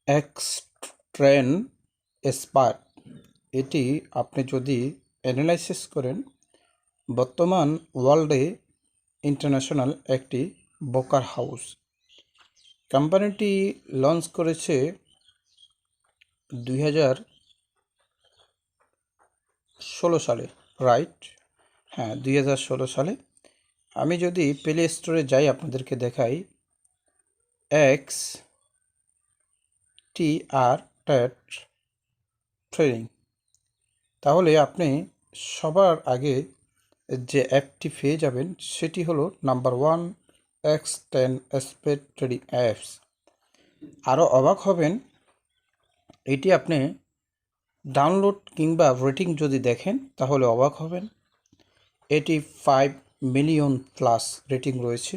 XTrend স্পার্ট এটি আপনি যদি অ্যানালাইসিস করেন বর্তমান ওয়ার্ল্ডে ইন্টারন্যাশনাল একটি ব্রোকার হাউস। কোম্পানিটি লঞ্চ করেছে 2016 সালে, রাইট? হ্যাঁ, 2016 সালে। আমি যদি প্লে স্টোরে যাই আপনাদেরকে দেখাই XTrend, তাহলে আপনি সবার আগে যে অ্যাপটি পেয়ে যাবেন সেটি হলো নাম্বার 1 Xtrandspeed ট্রেডিং অ্যাপস। আরও অবাক হবেন, এটি আপনি ডাউনলোড কিংবা রেটিং যদি দেখেন তাহলে অবাক হবেন। এটি 5 মিলিয়ন প্লাস রেটিং রয়েছে।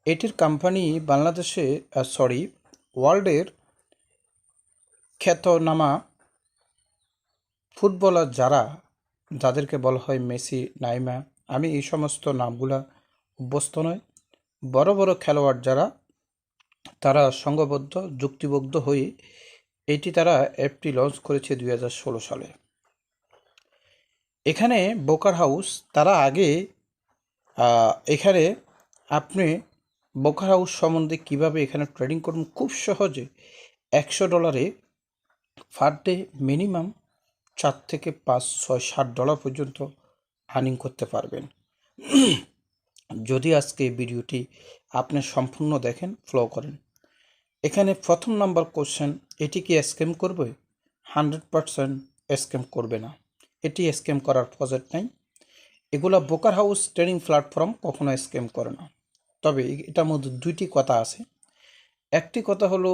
এটির কোম্পানি বাংলাদেশে ওয়ার্ল্ডের খ্যাতনামা ফুটবলার যাদেরকে বলা হয় মেসি, নাইমা, আমি এই সমস্ত নামগুলা অভ্যস্ত নয়। বড় বড় খেলোয়াড় তারা সংঘবদ্ধ যুক্তিবদ্ধ হয়ে তারা অ্যাপটি লঞ্চ করেছে 2016 সালে। এখানে ব্রোকার হাউস তারা আগে এখানে আপনি ব্রোকার হাউস সম্বন্ধে কীভাবে এখানে ট্রেডিং করুন খুব সহজে $100 পার ডে মিনিমাম 4 থেকে 5, 6, $7 পর্যন্ত আর্নিং করতে পারবেন যদি আজকে এই ভিডিওটি আপনি সম্পূর্ণ দেখেন, ফলো করেন। এখানে প্রথম নাম্বার কোশ্চেন, এটি কি স্ক্যাম করবে? 100% স্ক্যাম করবে না। এটি স্ক্যাম করার প্রজেক্ট নাই। এগুলা ব্রোকার হাউস ট্রেডিং প্ল্যাটফর্ম কখনো স্ক্যাম করে না। তবে এটার মধ্যে দুইটি কথা আছে। একটি কথা হলো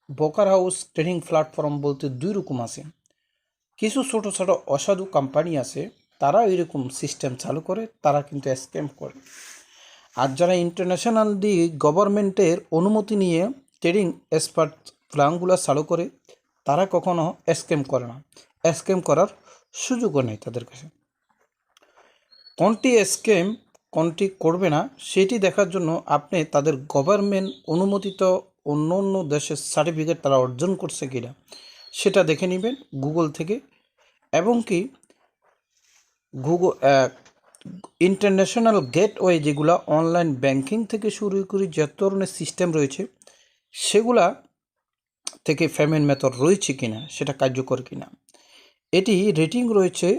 ব্রোকার হাউস ট্রেডিং প্ল্যাটফর্ম বলতে দুই রকম আছে। কিছু ছোট ছোট অসাধু কোম্পানি আছে, তারা এরকম সিস্টেম চালু করে, তারা কিন্তু স্ক্যাম করে। আর যারা ইন্টারন্যাশনালি গভর্নমেন্টের অনুমতি নিয়ে ট্রেডিং এক্সপার্ট প্ল্যানগুলো চালু করে, তারা কখনো স্ক্যাম করে না। স্ক্যাম করার সুযোগও নেই তাদের কাছে। কোনটি স্ক্যাম কোনটি করবে না সেটি দেখার জন্য আপনি তাদের গভর্নমেন্ট অনুমোদিত অন্য অন্য দেশের সার্টিফিকেট তারা অর্জন করছে কিনা সেটা দেখে নেবেন গুগল থেকে। এবং কি ইন্টারন্যাশনাল গেটওয়ে যেগুলো অনলাইন ব্যাংকিং থেকে শুরু করে যে ধরনের সিস্টেম রয়েছে সেগুলা থেকে পেমেন্ট মেথড রয়েছে কিনা, সেটা কার্যকর কিনা। এটি রেটিং রয়েছে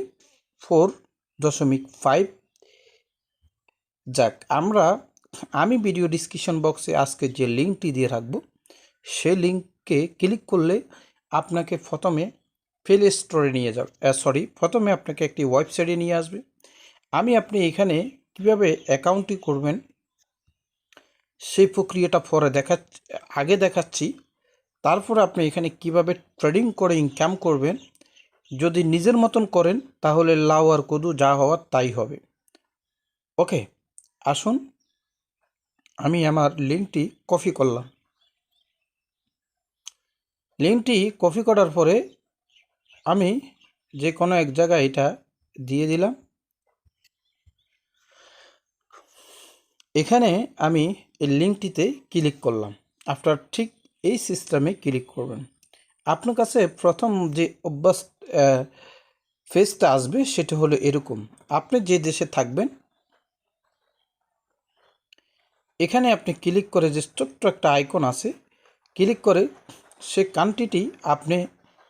4.5। যাক, আমি ভিডিও ডিসক্রিপশন বক্সে আজকে যে লিঙ্কটি দিয়ে রাখবো সেই লিঙ্কে ক্লিক করলে আপনাকে প্রথমে প্লে স্টোরে নিয়ে যাবে, প্রথমে আপনাকে একটি ওয়েবসাইটে নিয়ে আসবে। আপনি এখানে কীভাবে অ্যাকাউন্টটি করবেন সেই প্রক্রিয়াটা আগে দেখাচ্ছি। তারপর আপনি এখানে কিভাবে ট্রেডিং করে ইনকাম করবেন। যদি নিজের মতন করেন তাহলে লাউ আর কদু যা হওয়ার তাই হবে। ওকে, আসুন আমি আমার লিঙ্কটি কপি করলাম। লিঙ্কটি কপি করার পরে আমি যে কোনো এক জায়গায় এটা দিয়ে দিলাম। এখানে আমি এই লিঙ্কটিতে ক্লিক করলাম। আপনার ঠিক এই সিস্টেমে ক্লিক করবেন। আপনার কাছে প্রথম যে অভ্যাস ফেজটা আসবে সেটা হলো এরকম। আপনি যে দেশে থাকবেন এখানে আপনি ক্লিক করে যে ছোট্ট একটা আইকন আছে, ক্লিক করে সে কান্ট্রিটি আপনি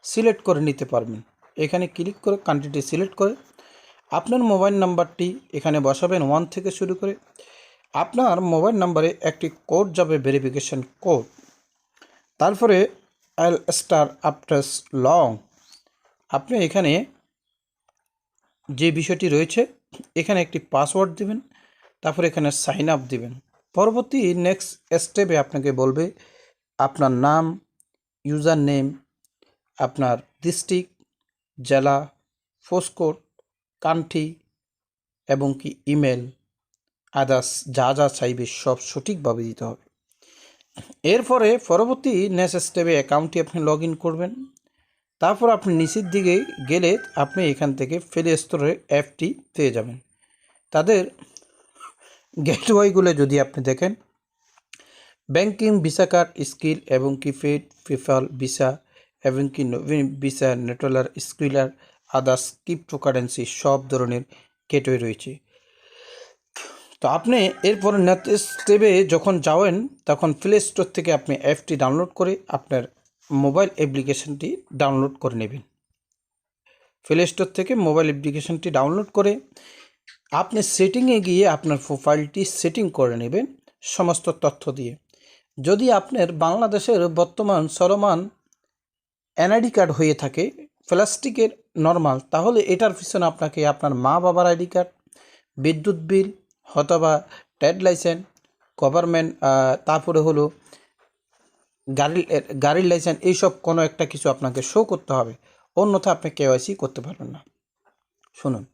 সিলেক্ট করে নিতে পারবেন। এখানে ক্লিক করে কান্ট্রিটি সিলেক্ট করে আপনার মোবাইল নাম্বারটি এখানে বসাবেন 1 থেকে শুরু করে। আপনার মোবাইল নাম্বারে একটি কোড যাবে, ভেরিফিকেশন কোড। তারপরে আফটার লং আপনি এখানে যে বিষয়টি রয়েছে এখানে একটি পাসওয়ার্ড দিবেন, তারপরে এখানে সাইন আপ দিবেন। পরবর্তী নেক্সট স্টেপে আপনাকে বলবে আপনার নাম, ইউজার নেম, আপনার ডিস্ট্রিক্ট, জেলা, পোস্টকোড, কান্ট্রি এবং কি ইমেল, আদার্স যা যা চাইবে সব সঠিকভাবে দিতে হবে। এরপরে পরবর্তী নেক্সট স্টেপে অ্যাকাউন্টটি আপনি লগ ইন করবেন। তারপর আপনি নিচের দিকে গেলে আপনি এখান থেকে প্লে স্টোরে অ্যাপটি পেয়ে যাবেন। তাদের গেটওয়েগুলো যদি আপনি দেখেন, ব্যাংকিং ভিসা কার্ড স্কিল এবং কি ফেড পেপাল ভিসা এবং কি ভিসা নেটওয়ালার স্কিলার আদার্স ক্রিপ্টোকারেন্সি সব ধরনের গেটওয়ে রয়েছে। তো আপনি এরপরে নেক্সট স্টেপে যখন যাবেন তখন প্লে স্টোর থেকে আপনি অ্যাপটি ডাউনলোড করে আপনার মোবাইল অ্যাপ্লিকেশনটি ডাউনলোড করে নেবেন। প্লে স্টোর থেকে মোবাইল অ্যাপ্লিকেশনটি ডাউনলোড করে আপনি সেটিংয়ে গিয়ে আপনার প্রোফাইলটি সেটিং করে নেবেন সমস্ত তথ্য দিয়ে। যদি আপনার বাংলাদেশের বর্তমান চলমান এনআইডি কার্ড হয়ে থাকে প্লাস্টিকের নর্মাল, তাহলে এটার পিছনে আপনাকে আপনার মা বাবার আইডি কার্ড, বিদ্যুৎ বিল অথবা ট্রেড লাইসেন্স, গভর্নমেন্ট, তারপরে হলো গাড়ির লাইসেন্স, এইসব কোনো একটা কিছু আপনাকে শো করতে হবে, অন্যথা আপনি কেওয়াইসি করতে পারবেন না। শুনুন,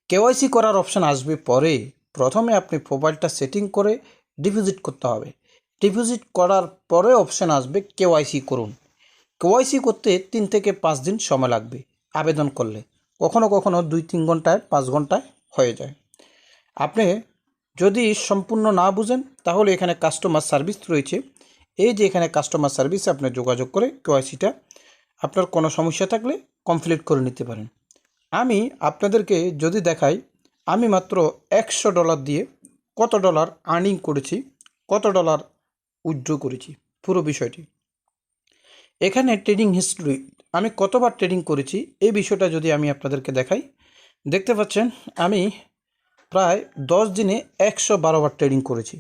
কেওয়াইসি করার অপশান আসবে পরে। প্রথমে আপনি প্রোফাইলটা সেটিং করে ডিপোজিট করতে হবে। ডিপোজিট করার পরে অপশান আসবে কেওয়াইসি করুন। কেওয়াইসি করতে 3 থেকে 5 দিন সময় লাগবে আবেদন করলে, কখনো কখনো 2-3 ঘন্টায় 5 ঘন্টায় হয়ে যায়। আপনি যদি সম্পূর্ণ না বুঝেন তাহলে এখানে কাস্টমার সার্ভিস রয়েছে। এই যে এখানে কাস্টমার সার্ভিসে আপনি যোগাযোগ করে কেওয়াইসিটা আপনার কোনো সমস্যা থাকলে কমপ্লিট করে নিতে পারেন। আমি আপনাদেরকে যদি দেখাই, আমি মাত্র $100 দিয়ে কত ডলার আর্নিং করেছি, কত ডলার উইথড্র করেছি, পুরো বিষয়টি এখানে ট্রেডিং হিস্ট্রি আমি কতবার ট্রেডিং করেছি এই বিষয়টা যদি আমি আপনাদেরকে দেখাই, দেখতে পাচ্ছেন আমি প্রায় 10 দিনে 112 বার ট্রেডিং করেছি।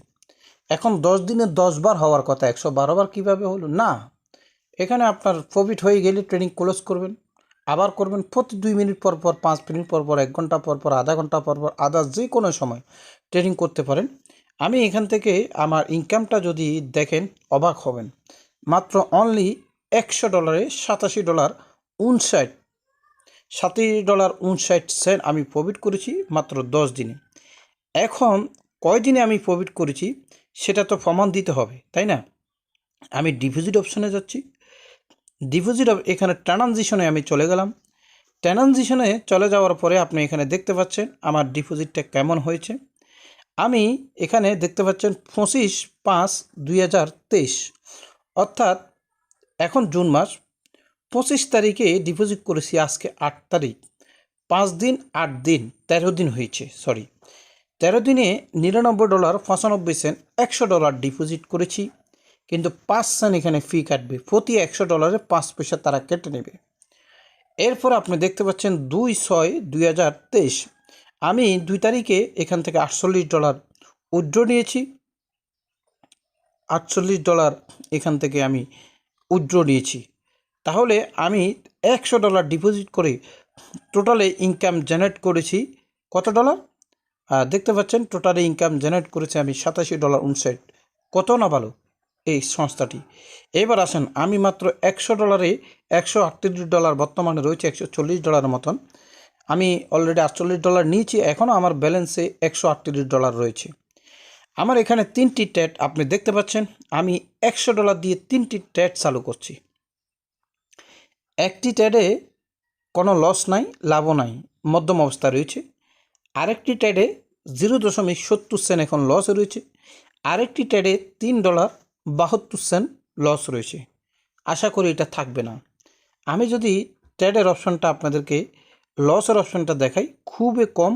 এখন 10 দিনে 10 বার হওয়ার কথা, 112 বার কীভাবে হলো? না, এখানে আপনার প্রফিট হয়ে গেলে ট্রেডিং ক্লোজ করবেন, আবার করবেন প্রতি 2 মিনিট পর পর, 5 মিনিট পর পর, 1 ঘন্টা পর পর, আধা ঘন্টা পর পর, আদার্স যে কোনো সময় ট্রেডিং করতে পারেন। আমি এখান থেকে আমার ইনকামটা যদি দেখেন অবাক হবেন। মাত্র অনলি $100 $87.59 আমি প্রফিট করেছি মাত্র 10 দিনে। এখন কয় দিনে আমি প্রফিট করেছি সেটা তো প্রমাণ দিতে হবে, তাই না? আমি ডিপোজিট অপশনে যাচ্ছি। ডিপোজিট এখানে ট্রানজিশনে আমি চলে গেলাম। ট্রানজিশনে চলে যাওয়ার পরে আপনি এখানে দেখতে পাচ্ছেন আমার ডিপোজিটটা কেমন হয়েছে। আমি এখানে দেখতে পাচ্ছেন 25/5/2023, অর্থাৎ এখন জুন মাস, 25 তারিখে ডিপোজিট করেছি, আজকে 8 তারিখ, 5 দিন 8 দিন 13 দিন হয়েছে, 13 দিনে $99.95 $100 ডিপোজিট করেছি, কিন্তু 5 সেন্ট এখানে ফি কাটবে, প্রতি $100 5 পয়সা তারা কেটে নেবে। এরপর আপনি দেখতে পাচ্ছেন 2/6/2023 আমি 2 তারিখে এখান থেকে $48 উইথড্র নিয়েছি। $48 এখান থেকে আমি উইথড্র নিয়েছি। তাহলে আমি $100 ডিপোজিট করে টোটালে ইনকাম জেনারেট করেছি কত ডলার? দেখতে পাচ্ছেন টোটালে ইনকাম জেনারেট করেছি আমি $87.59। কত না ভালো এই সংস্থাটি। এবার আসেন, আমি মাত্র $100 $138 বর্তমানে রয়েছে, $140 মতন। আমি অলরেডি $48 নিয়েছি, এখনও আমার ব্যালেন্সে $138 রয়েছে। আমার এখানে 3টি ট্রেড আপনি দেখতে পাচ্ছেন। আমি $100 দিয়ে 3টি ট্রেড চালু করছি। একটি ট্রেডে কোনো লস নাই, লাভও নাই, মধ্যম অবস্থা রয়েছে। আরেকটি ট্রেডে 0.70 এখন লস রয়েছে। আরেকটি ট্রেডে $3.72 লস রয়েছে। আশা করি এটা থাকবে না। আমি যদি ট্রেডের অপশনটা আপনাদেরকে লসের অপশনটা দেখাই, খুবই কম।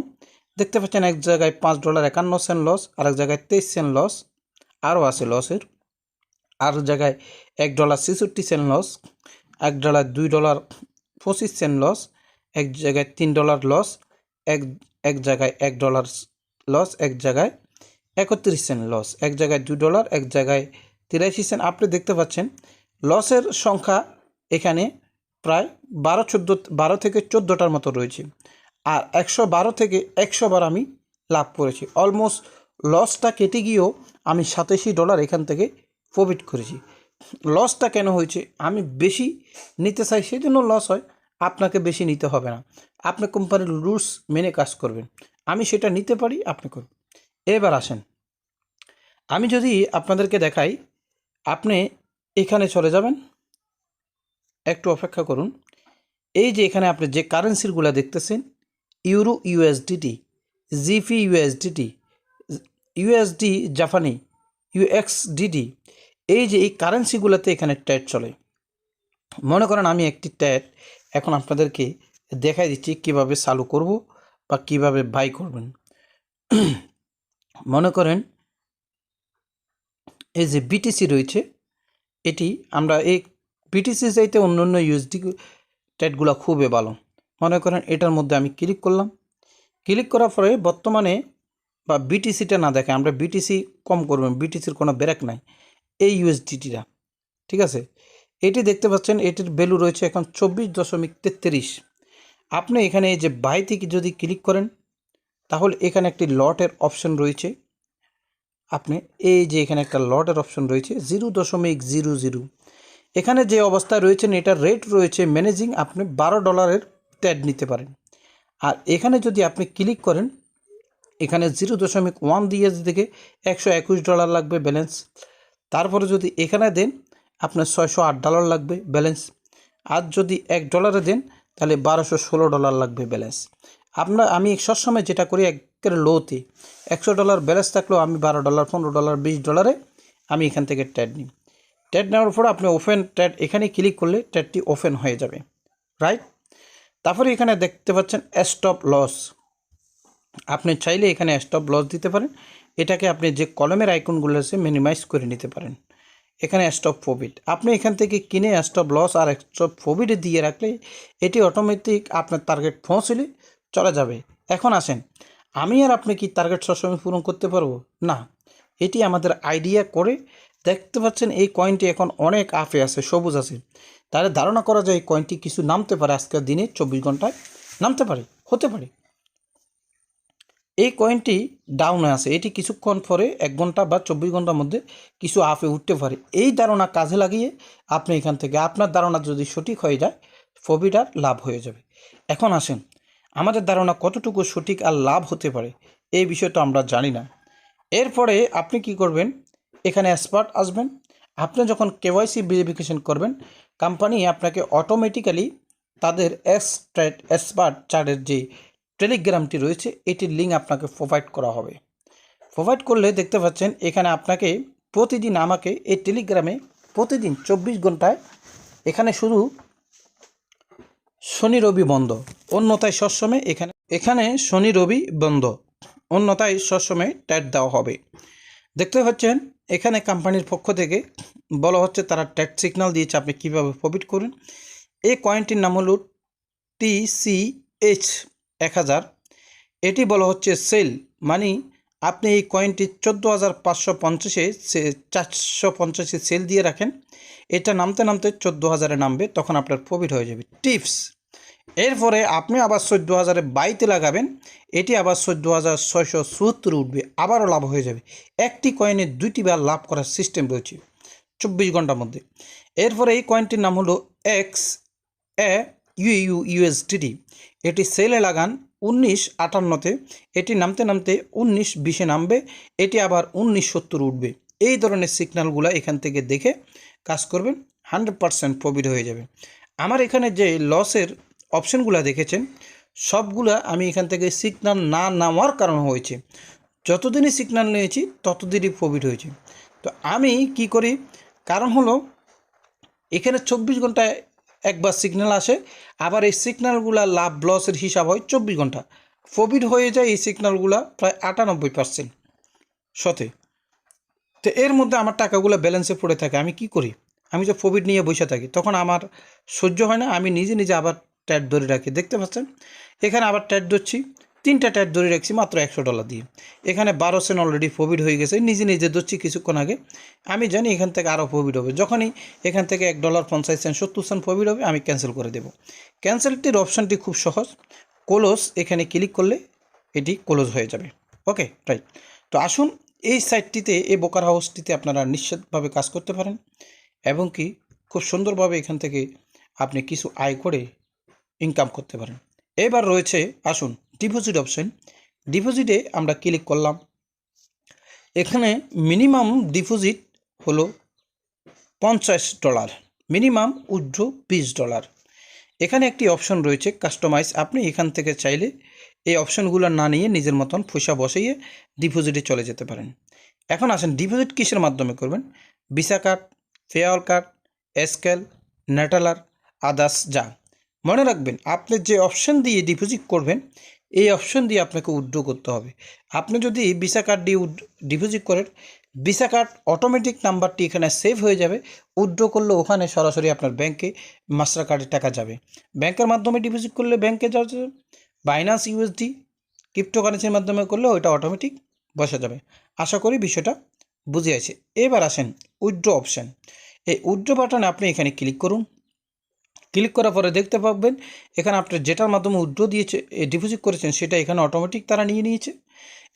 দেখতে পাচ্ছেন এক জায়গায় $5.51 লস, আরেক জায়গায় 23 সেন্ট লস, আরও আছে লসের। আর জায়গায় $1.66 লস, $2.25 লস, এক জায়গায় $3 লস, এক জায়গায় $1 লস, এক জায়গায় 31 সেন্ট লস, এক জায়গায় $2, এক জায়গায় 83 সেন্ট। আপনি দেখতে পাচ্ছেন লসের সংখ্যা এখানে প্রায় 12 থেকে 14টার মতো রয়েছে। আর 112 থেকে 100 বার আমি লাভ করেছি। অলমোস্ট লসটা কেটে গিয়েও আমি $87 এখান থেকে প্রফিট করেছি। লসটা কেন হয়েছে? আমি বেশি নিতে চাই, সেই জন্য লস হয়। আপনাকে বেশি নিতে হবে না, আপনি কোম্পানির রুলস মেনে কাজ করবেন। আমি সেটা নিতে পারি, আপনি করবেন। এবার আসেন, আমি যদি আপনাদেরকে দেখাই, আপনি এখানে চলে যাবেন, একটু অপেক্ষা করুন। এই যে এখানে আপনি যে কারেন্সিগুলো দেখতেছেন, euro USDT, GP USDT, USD জাপানি, ইউএক্সডিডি, এই যে এই কারেন্সিগুলোতে এখানে ট্রেড চলে। মনে করেন আমি একটি ট্রেড এখন আপনাদেরকে দেখাই দিচ্ছি কিভাবে চালু করব বা কিভাবে বাই করবেন। মনে করেন এই যে বিটিসি রয়েছে, এটি আমরা এই বিটিসি চাইতে অন্য অন্য ইউএসডি ট্রেডগুলো খুবই ভালো। মনে করেন এটার মধ্যে আমি ক্লিক করলাম, ক্লিক করার পরে বর্তমানে বা বিটিসিটা না দেখে আমরা বিটিসি কম করবেন, বিটিসির কোনো ব্রেক নাই, এই ইউএসডিটিটা, ঠিক আছে। এটি দেখতে পাচ্ছেন এটির ভ্যালু রয়েছে এখন 24.33। আপনি এখানে এই যে বাই থেকে যদি ক্লিক করেন তাহলে এখানে একটি লটের অপশন রয়েছে। আপনি এই যে এখানে একটা লটের অপশন রয়েছে 0.00, এখানে যে অবস্থায় রয়েছেন এটার রেট রয়েছে ম্যানেজিং, আপনি $12 ট্রেড নিতে পারেন। আর এখানে যদি আপনি ক্লিক করেন এখানে 0.1 দিয়ে থেকে $121 লাগবে ব্যালেন্স। তারপরে যদি এখানে দেন আপনার $608 লাগবে ব্যালেন্স। আর যদি $1 দেন তাহলে $1216 লাগবে ব্যালেন্স। আমি সবসময় যেটা করি একের লোতে $100 ব্যালেন্স থাকলেও আমি $12, $15, $20 আমি এখান থেকে ট্রেড নিই। ট্রেড নেওয়ার পর আপনি ওপেন ট্রেড এখানে ক্লিক করলে ট্রেডটি ওপেন হয়ে যাবে, রাইট। তারপরে এখানে দেখতে পাচ্ছেন স্টপ লস, আপনি চাইলে এখানে স্টপ লস দিতে পারেন। এটাকে আপনি যে কলমের আইকনগুলো আছে মিনিমাইজ করে নিতে পারেন। এখানে স্টপ প্রফিট আপনি এখান থেকে কিনে স্টপ লস আর স্টপ প্রফিটে দিয়ে রাখলে এটি অটোমেটিক আপনার টার্গেট পৌঁছলে চলে যাবে। এখন আসেন, আমি আর আপনি কি টার্গেট সবসময় পূরণ করতে পারবো না, এটি আমাদের আইডিয়া করে। দেখতে পাচ্ছেন এই কয়েনটি এখন অনেক আপে আছে, সবুজ আছে, তাহলে ধারণা করা যায় এই কয়েনটি কিছু নামতে পারে, আজকের দিনে 24 ঘন্টায় নামতে পারে, হতে পারে। এই কয়েনটি ডাউনে আছে, এটি কিছুক্ষণ পরে 1 ঘন্টা বা 24 ঘন্টার মধ্যে কিছু আপে উঠতে পারে। এই ধারণা কাজে লাগিয়ে আপনি এখান থেকে আপনার ধারণা যদি সঠিক হয়ে যায় প্রফিট আর লাভ হয়ে যাবে। এখন আসেন, আমাদের ধারণা কতটুকু সঠিক আর লাভ হতে পারে এই বিষয়টা আমরা জানি না। এরপরে আপনি কি করবেন, এখানে এক্সপার্ট আসবেন। আপনি যখন কেওয়াইসি ভেরিফিকেশন করবেন কোম্পানি আপনাকে অটোমেটিক্যালি তাদের এক্সপার্ট চার্টের যে টেলিগ্রামটি রয়েছে এটির লিঙ্ক আপনাকে প্রোভাইড করা হবে। প্রোভাইড করলে দেখতে পাচ্ছেন এখানে আপনাকে প্রতিদিন আমাকে এই টেলিগ্রামে প্রতিদিন 24 ঘন্টায় এখানে শুধু শনি রবি বন্ধ, অন্যথায় সবসময় এখানে শনি রবি বন্ধ, অন্যথায় সবসময় ট্রেড দেওয়া হবে। দেখতে পাচ্ছেন এখানে কোম্পানির পক্ষ থেকে বলা হচ্ছে তারা ট্রেড সিগন্যাল দিয়েছে আপনি কীভাবে প্রফিট করুন। এই কয়েনটির নাম হলো TCH1000। এটি বলা হচ্ছে সেল, মানে আপনি এই কয়েনটি 14,550-এ 450-এ সেল দিয়ে রাখেন, এটা নামতে নামতে 14,000-এ নামবে, তখন আপনার প্রফিট হয়ে যাবে। টিপস, এরপরে আপনি আবার 14,000-এ বাইতে লাগাবেন, এটি আবার 14,674 উঠবে, আবারও লাভ হয়ে যাবে। একটি কয়েনে 2টি বার লাভ করার সিস্টেম রয়েছে 24 ঘন্টার মধ্যে। এরপরে এই কয়েনটির নাম হলো XAUUSDT। এটি সেলে লাগান 1958-তে, এটি নামতে নামতে 1920-এ নামবে, এটি আবার 1970 উঠবে। এই ধরনের সিগন্যালগুলো এখান থেকে দেখে কাজ করবেন, 100% প্রফিট হয়ে যাবে। আমার এখানে যে লসের অপশানগুলো দেখেছেন সবগুলা আমি এখান থেকে সিগন্যাল না নেওয়ার কারণে হয়েছে। যতদিনই সিগন্যাল নিয়েছি ততদিনই প্রফিট হয়েছে। তো আমি কি করি, কারণ হলো এখানে 24 ঘন্টায় একবার সিগন্যাল আসে, আবার এই সিগন্যালগুলো লাভ লসের হিসাব হয় 24 ঘন্টা, প্রফিট হয়ে যায় এই সিগন্যালগুলো প্রায় 98% শতে। তো এর মধ্যে আমার টাকাগুলো ব্যালেন্সে পড়ে থাকে, আমি কি করি, আমি যে প্রফিট নিয়ে বসে থাকি তখন আমার সহ্য হয় না, আমি নিজে নিজে আবার ট্যাট ধরে রাখি। দেখতে পাচ্ছেন এখানে আবার ট্যাট ধরছি, 3টা ট্যাট ধরে রাখছি মাত্র $100 দিয়ে। এখানে 12 সেন্ট অলরেডি প্রফিট হয়ে গেছে, নিজে নিজে ধরছি কিছুক্ষণ আগে। আমি জানি এখান থেকে আরও প্রফিট হবে, যখনই এখান থেকে $1.50 70 সেন্ট প্রফিট হবে আমি ক্যান্সেল করে দেব। ক্যান্সেলটির অপশানটি খুব সহজ, ক্লোজ, এখানে ক্লিক করলে এটি ক্লোজ হয়ে যাবে। ওকে, রাইট। তো আসুন এই সাইটটিতে, এই ব্রোকার হাউসটিতে আপনারা নিশ্চিতভাবে কাজ করতে পারেন এবং কি খুব সুন্দরভাবে এখান থেকে আপনি কিছু আয় করে ইনকাম করতে পারেন। এবার রয়েছে আসুন ডিপোজিট অপশন। ডিপোজিটে আমরা ক্লিক করলাম, এখানে মিনিমাম ডিপোজিট হলো $50, মিনিমাম উইথড্র $20। এখানে একটি অপশন রয়েছে কাস্টমাইজ, আপনি এখান থেকে চাইলে এই অপশনগুলো না নিয়ে নিজের মতন পয়সা বসিয়ে ডিপোজিটে চলে যেতে পারেন। এখন আসেন ডিপোজিট কিসের মাধ্যমে করবেন। Visa card, fair card, scale, নেটালার, others যা। মনে রাখবেন আপনি যে অপশন দিয়ে ডিপোজিট করবেন এই অপশন দিয়ে আপনাকে উইথড্র করতে হবে। আপনি যদি ভিসা কার্ড দিয়ে ডিপোজিট করেন, ভিসা কার্ড অটোমেটিক নাম্বারটি এখানে সেভ হয়ে যাবে। উইথড্র করলে ওখানে সরাসরি আপনার ব্যাংকে মাস্টার কার্ডের টাকা যাবে। ব্যাংকের মাধ্যমে ডিপোজিট করলে ব্যাংকে যাবে, বাইন্যান্স ইউএসডি ক্রিপ্টোকারেন্সির মাধ্যমে করলে ওইটা অটোমেটিক বসা যাবে। আশা করি বিষয়টা বুঝে আছে। এবার আসেন উইথড্র অপশান। এই উইথড্র বাটনে আপনি এখানে ক্লিক করুন। ক্লিক করার পরে দেখতে পাবেন এখানে আপনি যেটার মাধ্যমে উইথড্র দিয়েছে ডিপোজিট করেছেন সেটা এখানে অটোমেটিক তারা নিয়ে নিয়েছে।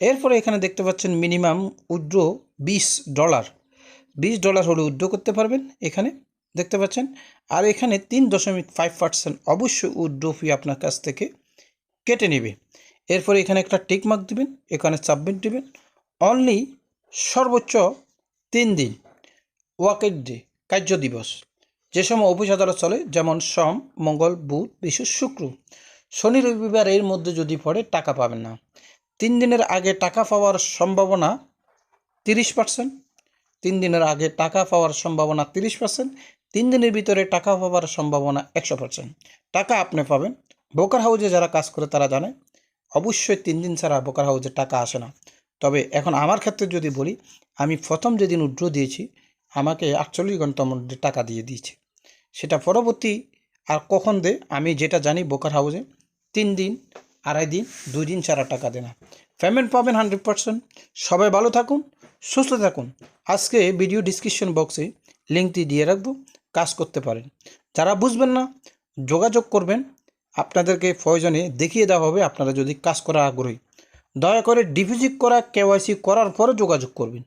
এরপরে এখানে দেখতে পাচ্ছেন মিনিমাম উইথড্র $20, $20 হলে উইথড্র করতে পারবেন এখানে দেখতে পাচ্ছেন। আর এখানে 3.5% অবশ্যই উইথড্র ফি আপনার কাছ থেকে কেটে নেবে। এরপরে এখানে একটা টিক মার্ক দিবেন, এখানে সাবমিট দিবেন। অনলি সর্বোচ্চ 3 দিন ওয়ার্কের ডে, কার্য দিবস, যে সময় অফিস আদালত চলে, যেমন সোম, মঙ্গল, বুধ, বৃহস্পতি, শুক্র, শনি, রবিবার এর মধ্যে যদি পড়ে টাকা পাবেন না। 3 দিনের আগে টাকা পাওয়ার সম্ভাবনা 30%, 3 দিনের আগে টাকা পাওয়ার সম্ভাবনা 30%, 3 দিনের ভিতরে টাকা পাওয়ার সম্ভাবনা 100%। টাকা আপনি পাবেন। ব্রোকার হাউসে যারা কাজ করে তারা জানে অবশ্যই 3 দিন ছাড়া ব্রোকার হাউসে টাকা আসে না। তবে এখন আমার ক্ষেত্রে যদি বলি, আমি প্রথম যেদিন উইথড্র দিয়েছি আমাকে 48 ঘন্টার মধ্যে টাকা দিয়ে দিয়েছে। সেটা পরবর্তী আর কখন দেয় আমি যেটা জানি, ব্রোকার হাউসে 3 দিন, 2.5 দিন, 2 দিন ছাড়া টাকা দেয় না। পেমেন্ট পাবেন 100%। সবাই ভালো থাকুন, সুস্থ থাকুন। আজকে ভিডিও ডিসক্রিপশন বক্সে লিঙ্কটি দিয়ে রাখবো, কাজ করতে পারেন। যারা বুঝবেন না যোগাযোগ করবেন, আপনাদেরকে প্রয়োজনে দেখিয়ে দেওয়া হবে। আপনারা যদি কাজ করার আগ্রহী, দয়া করে ডিপোজিট করা কেওয়াইসি করার পরে যোগাযোগ করবেন।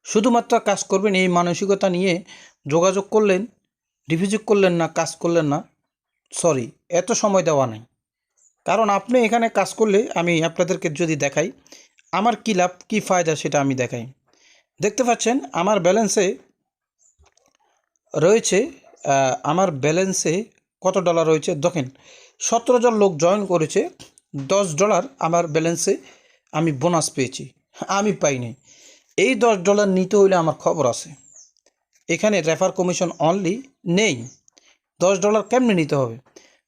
শুধুমাত্র কাজ করবেন এই মানসিকতা নিয়ে যোগাযোগ করলেন, ডিপোজিট করলেন না, কাজ করলেন না, সরি, এত সময় দেওয়া নাই। কারণ আপনি এখানে কাজ করলে আমি আপনাদেরকে যদি দেখাই আমার কী লাভ কী ফায়দা সেটা আমি দেখাই। দেখতে পাচ্ছেন আমার ব্যালেন্সে রয়েছে, আমার ব্যালেন্সে কত ডলার রয়েছে দেখেন। 17 জন লোক জয়েন করেছে, $10 আমার ব্যালেন্সে আমি বোনাস পেয়েছি, আমি পাইনি। এই $10 নিতে হইলে আমার খবর আছে। এখানে রেফার কমিশন অনলি নেই। $10 কেমনে নিতে হবে?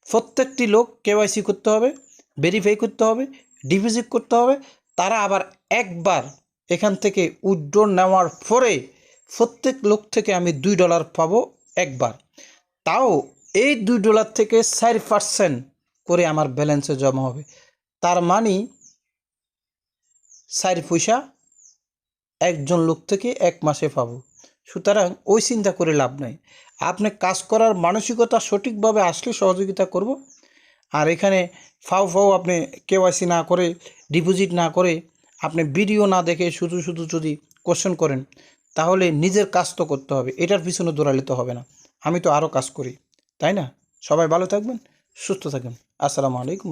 প্রত্যেকটি লোক কেওয়াইসি করতে হবে, ভেরিফাই করতে হবে, ডিপোজিট করতে হবে। তারা আবার একবার এখান থেকে উইথড্র নেওয়ার পরে প্রত্যেক লোক থেকে আমি $2 পাবো একবার। তাও এই $2 থেকে 4% করে আমার ব্যালেন্সে জমা হবে। তার মানে 4 পয়সা একজন লোক থেকে 1 মাসে পাবো। সুতরাং ওই চিন্তা করে লাভ নাই। আপনি কাজ করার মানসিকতা সঠিকভাবে আসলে সহযোগিতা করব। আর এখানে ফাও আপনি কেওয়াইসি না করে, ডিপোজিট না করে, আপনি ভিডিও না দেখে শুধু যদি কোশ্চেন করেন তাহলে নিজের কাজ তো করতে হবে, এটার পিছনে দৌড়ালে তো হবে না। আমি তো আরও কাজ করি, তাই না? সবাই ভালো থাকবেন, সুস্থ থাকবেন। আসসালামু আলাইকুম।